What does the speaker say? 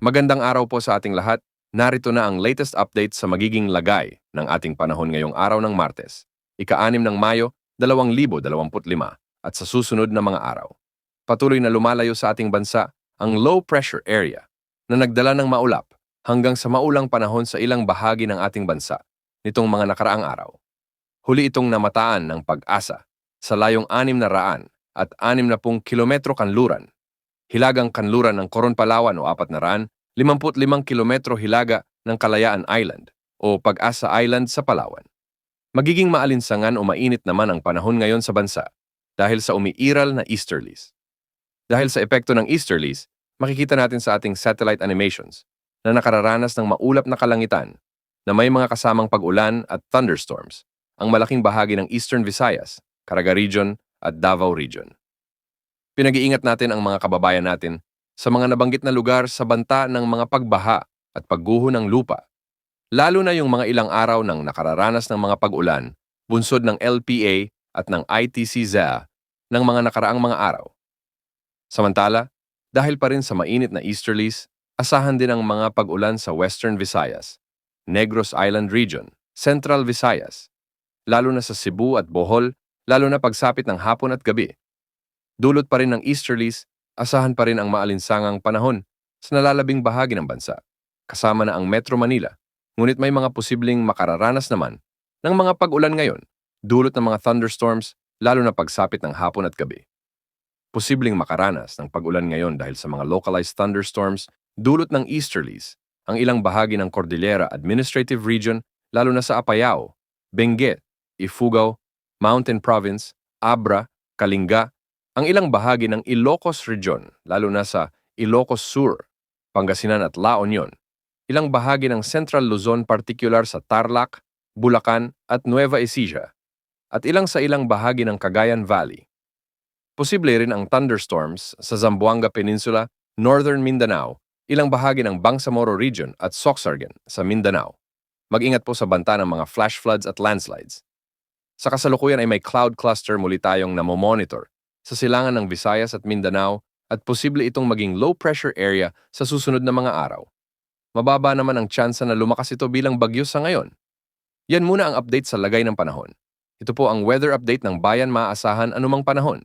Magandang araw po sa ating lahat. Narito na ang latest update sa magiging lagay ng ating panahon ngayong araw ng Martes, ika-6 ng Mayo, 2025 at sa susunod na mga araw. Patuloy na lumalayo sa ating bansa ang low pressure area na nagdala ng maulap hanggang sa maulang panahon sa ilang bahagi ng ating bansa nitong mga nakaraang araw. Huli itong namataan ng pag-asa sa layong 600 at 60 kilometro kanluran, hilagang kanluran ng Coron Palawan o 455 kilometro hilaga ng Kalayaan Island o Pag-asa Island sa Palawan. Magiging maalinsangan o mainit naman ang panahon ngayon sa bansa dahil sa umiiral na easterlies. Dahil sa epekto ng easterlies, makikita natin sa ating satellite animations na nakararanas ng maulap na kalangitan na may mga kasamang pag-ulan at thunderstorms ang malaking bahagi ng Eastern Visayas, Caraga Region at Davao Region. Pinag-iingat natin ang mga kababayan natin sa mga nabanggit na lugar sa banta ng mga pagbaha at pagguho ng lupa, lalo na yung mga ilang araw ng nakararanas ng mga pag-ulan, bunsod ng LPA at ng ITC-ZEA ng mga nakaraang mga araw. Samantala, dahil pa rin sa mainit na easterlies, asahan din ang mga pag-ulan sa Western Visayas, Negros Island Region, Central Visayas, lalo na sa Cebu at Bohol, lalo na pagsapit ng hapon at gabi. Dulot pa rin ng easterlies, asahan pa rin ang maalinsangang panahon sa nalalabing bahagi ng bansa, kasama na ang Metro Manila, ngunit may mga posibleng makararanas naman ng mga pag-ulan ngayon, dulot ng mga thunderstorms, lalo na pagsapit ng hapon at gabi. Posibleng makaranas ng pag-ulan ngayon dahil sa mga localized thunderstorms, dulot ng easterlies, ang ilang bahagi ng Cordillera Administrative Region, lalo na sa Apayao, Benguet, Ifugao, Mountain Province, Abra, Kalinga, ang ilang bahagi ng Ilocos Region, lalo na sa Ilocos Sur, Pangasinan at La Union, ilang bahagi ng Central Luzon particular sa Tarlac, Bulacan at Nueva Ecija, at ilang sa ilang bahagi ng Cagayan Valley. Posible rin ang thunderstorms sa Zamboanga Peninsula, Northern Mindanao, ilang bahagi ng Bangsamoro Region at Sorsogon sa Mindanao. Mag-ingat po sa banta ng mga flash floods at landslides. Sa kasalukuyan ay may cloud cluster muli tayong namomonitor sa silangan ng Visayas at Mindanao at posible itong maging low pressure area sa susunod na mga araw. Mababa naman ang tsansa na lumakas ito bilang bagyo sa ngayon. Yan muna ang update sa lagay ng panahon. Ito po ang weather update ng bayan, maaasahan anumang panahon.